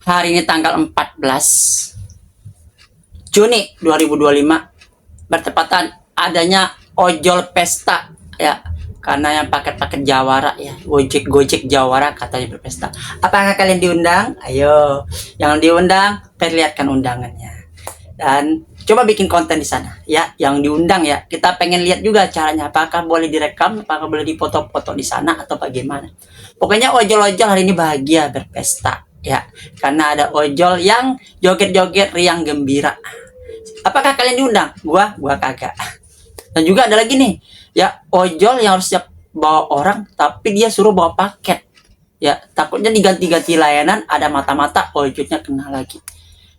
Hari ini tanggal 14 Juni 2025, bertepatan adanya ojol pesta ya, karena yang paket-paket Jawara ya, Gojek Jawara katanya berpesta. Apakah kalian diundang? Ayo, yang diundang perlihatkan undangannya dan coba bikin konten di sana ya, yang diundang ya. Kita pengen lihat juga caranya, apakah boleh direkam, apakah boleh dipoto-foto di sana atau bagaimana. Pokoknya ojol-ojol hari ini bahagia berpesta ya, karena ada ojol yang joget-joget riang gembira. Apakah kalian diundang? Gua kagak. Dan juga ada lagi nih ya, ojol yang harus siap bawa orang tapi dia suruh bawa paket ya, takutnya diganti-ganti layanan, ada mata-mata ojolnya kena lagi.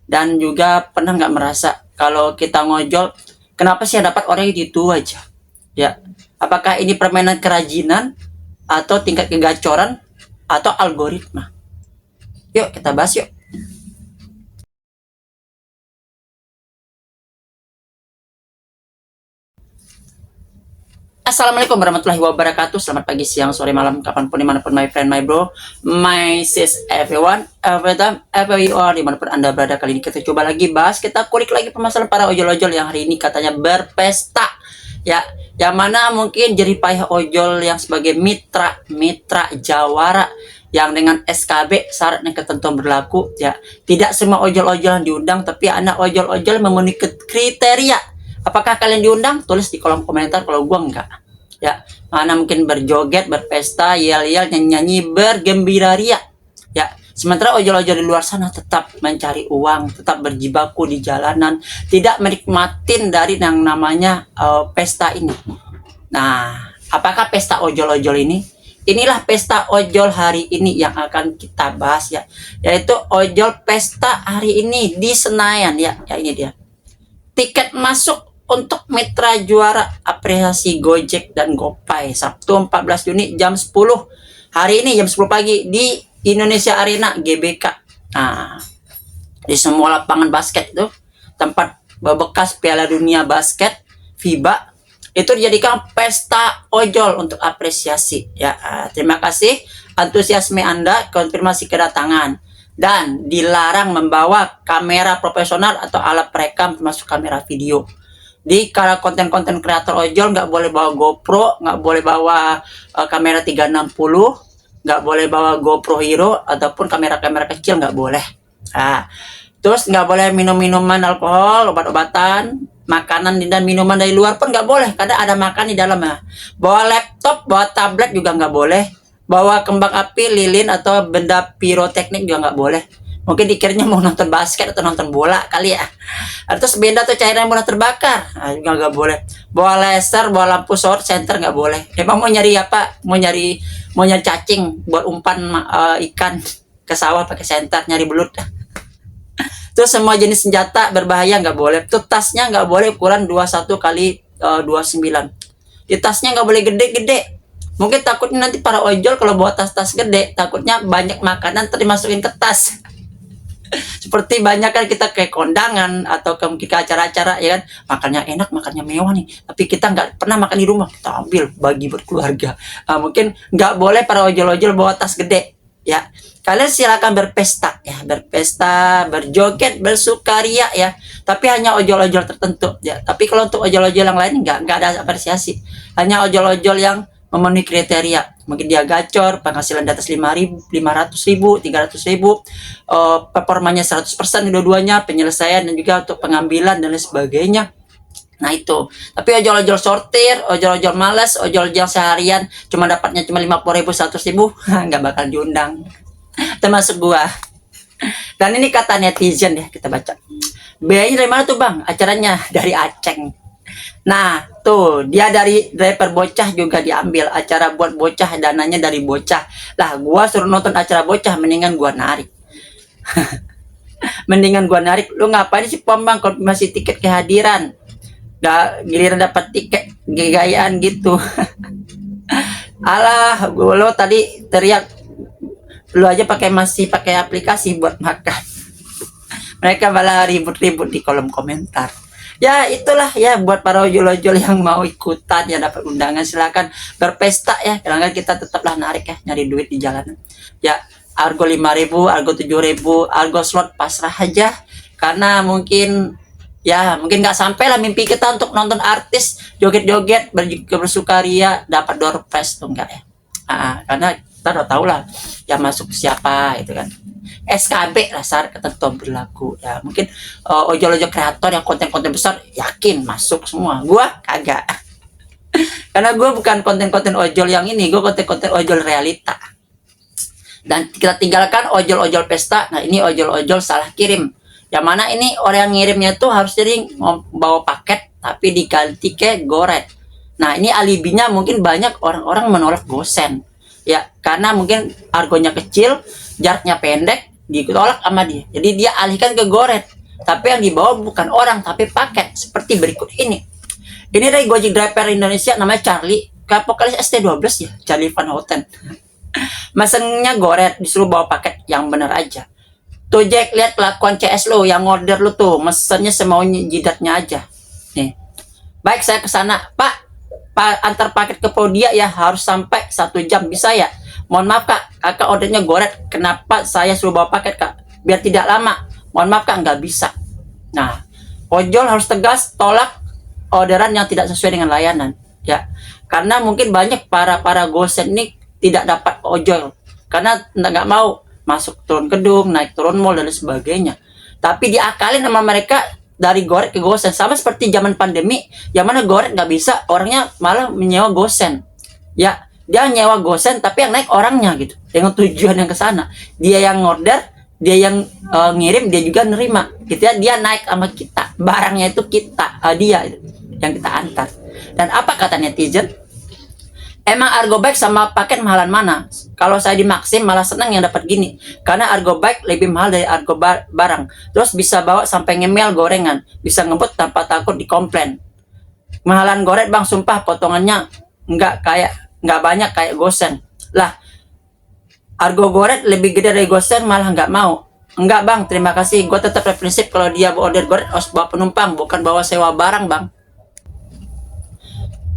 Dan juga pernah nggak merasa kalau kita ngojol, kenapa sih yang dapat orang itu aja ya? Apakah ini permainan kerajinan atau tingkat kegacoran atau algoritma? Yuk kita bahas yuk. Assalamualaikum warahmatullahi wabarakatuh. Selamat pagi, siang, sore, malam, kapanpun, dimanapun, my friend, my bro, my sis, everyone, every time, ever you are, dimanapun anda berada. Kali ini kita coba lagi bahas, kita kulik lagi permasalahan para ojol-ojol yang hari ini katanya berpesta ya, yang mana mungkin jerih payah ojol yang sebagai mitra Jawara yang dengan SKB syarat dan ketentuan berlaku ya. Tidak semua ojol-ojol yang diundang, tapi anak ojol-ojol memenuhi kriteria. Apakah kalian diundang? Tulis di kolom komentar. Kalau gua enggak ya, mana mungkin berjoget, berpesta, yel-yel, nyanyi-nyanyi, bergembira ria ya. Sementara ojol-ojol di luar sana tetap mencari uang, tetap berjibaku di jalanan, tidak menikmatin dari yang namanya pesta ini. Nah, apakah pesta ojol-ojol ini? Inilah pesta ojol hari ini yang akan kita bahas ya, yaitu ojol pesta hari ini di Senayan ya. Ya ini dia. Tiket masuk untuk mitra juara apresiasi Gojek dan GoPay Sabtu 14 Juni jam 10 hari ini, jam 10 pagi di Indonesia Arena GBK. Nah, di semua lapangan basket itu, tempat bekas Piala Dunia Basket FIBA, itu dijadikan pesta ojol untuk apresiasi ya. Terima kasih antusiasme Anda, konfirmasi kedatangan, dan dilarang membawa kamera profesional atau alat perekam termasuk kamera video. Di kalau konten-konten kreator ojol nggak boleh bawa GoPro, nggak boleh bawa kamera 360, nggak boleh bawa GoPro Hero ataupun kamera-kamera kecil, nggak boleh. Nah, terus nggak boleh minum-minuman alkohol, obat-obatan, makanan dan minuman dari luar pun nggak boleh, karena ada makan di dalamnya. Bawa laptop, bawa tablet juga nggak boleh. Bawa kembang api, lilin atau benda piroteknik juga nggak boleh. Mungkin dikiranya mau nonton basket atau nonton bola kali ya. Terus benda atau cairan yang mudah terbakar, nah, juga nggak boleh. Bawa laser, bawa lampu shower center nggak boleh. Emang mau nyari apa? Mau nyari cacing buat umpan ikan ke sawah pakai senter, nyari belut. Terus semua jenis senjata berbahaya nggak boleh. Tuh tasnya nggak boleh ukuran 21 kali 29. Di tasnya nggak boleh gede-gede. Mungkin takutnya nanti para ojol kalau bawa tas-tas gede, takutnya banyak makanan dimasukin ke tas. Seperti banyak kan kita ke kondangan atau ke acara-acara ya kan, makannya enak, makannya mewah nih, tapi kita nggak pernah makan di rumah, kita ambil bagi buat keluarga. Mungkin nggak boleh para ojol-ojol bawa tas gede ya. Kalian silakan berpesta ya, berpesta, berjoget, bersukaria ya, tapi hanya ojol-ojol tertentu ya. Tapi kalau untuk ojol-ojol yang lain nggak ada apresiasi, hanya ojol-ojol yang memenuhi kriteria. Mungkin dia gacor, penghasilan di atas 5.000, 500.000, 300.000, performanya 100% dua-duanya, penyelesaian dan juga untuk pengambilan dan lain sebagainya. Nah itu. Tapi ojol-ojol sortir, ojol-ojol malas, ojol yang seharian cuma dapatnya cuma 50.000, 100.000, nggak bakal diundang. Termasuk gua. Dan ini kata netizen ya, kita baca. Biayanya dari mana tuh bang? Acaranya dari Aceh. Nah tuh, dia dari driver bocah juga diambil, acara buat bocah, dananya dari bocah. Lah gua suruh nonton acara bocah, mendingan gua narik. Mendingan gua narik. Lu ngapain sih bang konfirmasi tiket kehadiran, gak giliran dapat tiket gayaan gitu. Alah, lo tadi teriak, lu aja masih pakai aplikasi buat makan. Mereka malah ribut-ribut di kolom komentar. Ya itulah ya, buat para ojol-ojol yang mau ikutan ya, dapat undangan silakan berpesta ya. Jangan kita tetaplah narik ya, nyari duit di jalanan ya. argo 5.000, argo 7.000, argo slot pasrah aja. Karena mungkin nggak sampai lah mimpi kita untuk nonton artis joget-joget bersukaria dapat door prize tuh enggak ya. Karena kita udah tahu lah yang masuk siapa itu kan. SKB lah syarat ketentuan berlaku ya. Mungkin ojol-ojol kreator yang konten-konten besar yakin masuk semua. Gua kagak. Karena gue bukan konten-konten ojol yang ini, gue konten-konten ojol realita. Dan kita tinggalkan ojol-ojol pesta. Nah ini ojol-ojol salah kirim. Yang mana ini orang yang ngirimnya tuh harus jadi bawa paket tapi diganti ke goret. Nah ini alibinya mungkin banyak orang-orang menolak gosen. Ya karena mungkin argonya kecil, jaraknya pendek, ditolak sama dia. Jadi dia alihkan ke goret. Tapi yang dibawa bukan orang tapi paket. Seperti berikut ini. Ini dari Gojek driver Indonesia namanya Charlie. Vokalis ST12 ya, Charlie Van Houten. Mesennya goret, disuruh bawa paket yang bener aja. Tuh Jack, lihat kelakuan CS lo yang order lo tuh, mesennya semaunya jidatnya aja. Nih. Baik, saya ke sana. Pak, antar paket ke Podia ya harus sampai 1 jam bisa ya? Mohon maaf Kak, kakak ordernya goret. Kenapa saya suruh bawa paket Kak? Biar tidak lama. Mohon maaf Kak, nggak bisa. Nah, ojol harus tegas tolak orderan yang tidak sesuai dengan layanan. Ya, karena mungkin banyak para gosen ini tidak dapat ojol karena nggak mau masuk turun gedung, naik turun mall dan sebagainya. Tapi diakalin sama mereka dari goret ke gosen, sama seperti zaman pandemi, yang mana goret nggak bisa, orangnya malah menyewa gosen. Ya, dia nyewa gosen tapi yang naik orangnya gitu, dengan tujuan yang ke sana. Dia yang order, dia yang ngirim, dia juga nerima. Gitu ya, dia naik sama kita, barangnya itu kita, dia yang kita antar. Dan apa kata netizen? Emang argo bike sama paket mahalan mana? Kalau saya di Maxim malah senang yang dapat gini. Karena argo bike lebih mahal dari argo barang. Terus bisa bawa sampai ngemil gorengan. Bisa ngebut tanpa takut dikomplain. Mahalan goret bang, sumpah potongannya nggak banyak kayak gosen. Lah, argo goret lebih gede dari gosen malah nggak mau. Enggak bang, terima kasih. Gue tetap prinsip kalau dia order goret harus bawa penumpang, bukan bawa sewa barang bang.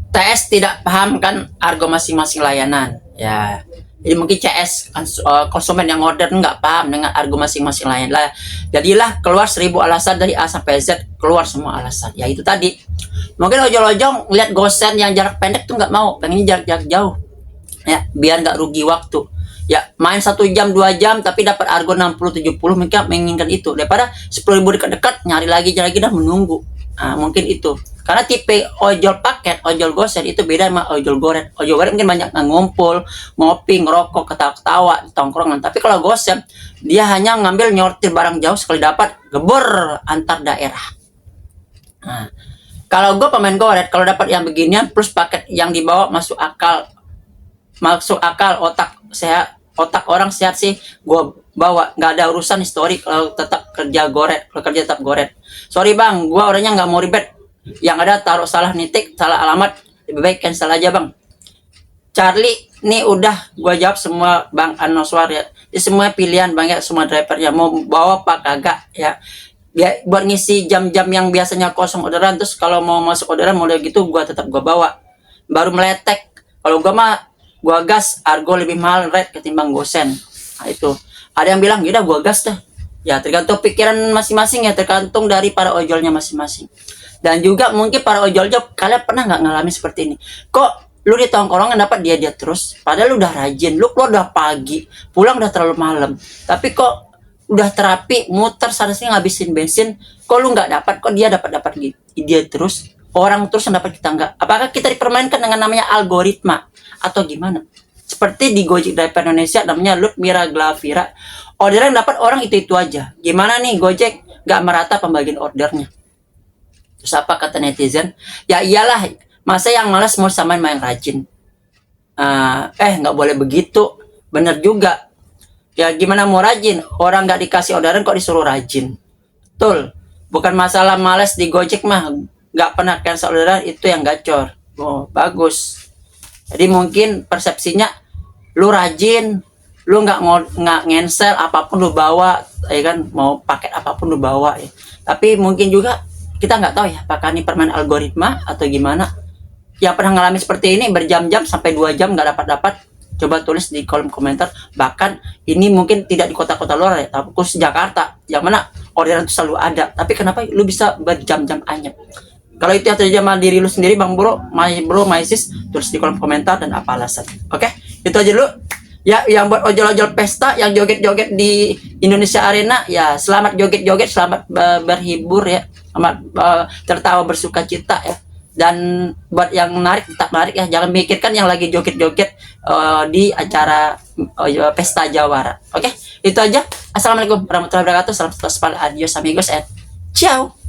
TS tidak paham kan argo masing-masing layanan ya. Jadi mungkin CS konsumen yang order nggak paham dengan argo masing-masing layanan. Jadilah keluar 1000 alasan dari A sampai Z, keluar semua alasan. Ya itu tadi. Mungkin ojol-ojol lihat gosen yang jarak pendek tuh nggak mau, pengennya jarak jauh. Ya, biar nggak rugi waktu. Ya, main 1 jam 2 jam tapi dapat argo 60-70, mereka menginginkan itu daripada 10.000 dekat-dekat nyari lagi dan menunggu. Nah, mungkin itu. Karena tipe ojol paket, ojol gosen itu beda sama ojol goret. Ojol goret mungkin banyak ngumpul, ngopi, ngerokok, ketawa-ketawa di tongkrongan. Tapi kalau gosen, dia hanya ngambil nyortir barang jauh sekali dapat, gebor antar daerah. Nah, kalau gue pemain goret, kalau dapat yang beginian plus paket yang dibawa masuk akal otak orang sehat sih gue bawa, nggak ada urusan histori kalau tetap kerja goret, kalau kerja tetap goret. Sorry bang, gue orangnya nggak mau ribet, yang ada taruh salah nitik, salah alamat, lebih baik cancel aja bang. Charlie, ini udah gue jawab semua bang Anoswar ya. Ini semua pilihan bang ya, semua drivernya mau bawa apa kagak ya. Dia buat ngisi jam-jam yang biasanya kosong orderan, terus kalau mau masuk orderan model gitu gue tetap gue bawa. Baru meletek. Kalau gue mah gue gas, argo lebih mahal rate ketimbang gosen. Nah itu. Ada yang bilang, yaudah gue gas dah. Ya tergantung pikiran masing-masing ya, tergantung dari para ojolnya masing-masing. Dan juga mungkin para ojol-ojol, kalian pernah nggak ngalamin seperti ini? Kok lu di tongkrongan dapat dia terus, padahal lu udah rajin, lu keluar udah pagi, pulang udah terlalu malam. Tapi kok udah terapi, muter sana-sini ngabisin bensin, kok lu nggak dapat, kok dia dapat dia terus, orang terus yang dapat kita nggak? Apakah kita dipermainkan dengan namanya algoritma atau gimana? Seperti di Gojek Driver Indonesia namanya Lutmira Glavira, orderan dapat orang itu aja. Gimana nih Gojek nggak merata pembagian ordernya? Terus apa kata netizen? Ya iyalah, masa yang malas mau samain main rajin? Nggak boleh begitu. Bener juga. Ya gimana mau rajin? Orang nggak dikasih orderan kok disuruh rajin. Betul. Bukan masalah malas di Gojek mah. Nggak pernah cancel orderan, itu yang gacor. Oh, bagus. Jadi mungkin persepsinya lu rajin, lu nggak ngensel apapun lu bawa, ya kan, mau paket apapun lu bawa ya. Tapi mungkin juga kita nggak tahu ya, apakah ini permain algoritma atau gimana. Yang pernah ngalamin seperti ini berjam-jam sampai 2 jam nggak dapat Coba tulis di kolom komentar. Bahkan ini mungkin tidak di kota-kota luar ya, tapi khusus Jakarta, yang mana orderan itu selalu ada. Tapi kenapa lu bisa berjam-jam anyep? Kalau itu yang terjadi sama diri lu sendiri, bang bro, my sis, tulis di kolom komentar dan apa alasan. Oke, itu aja dulu. Ya, yang buat ojol-ojol pesta, yang joget-joget di Indonesia Arena, ya selamat joget-joget, selamat berhibur ya, selamat tertawa bersuka cita ya. Dan buat yang menarik, tetap menarik ya, jangan mikirkan yang lagi joget-joget di acara pesta Jawara. Oke, itu aja. Assalamualaikum warahmatullahi wabarakatuh. Salam satu adios amigos and ciao.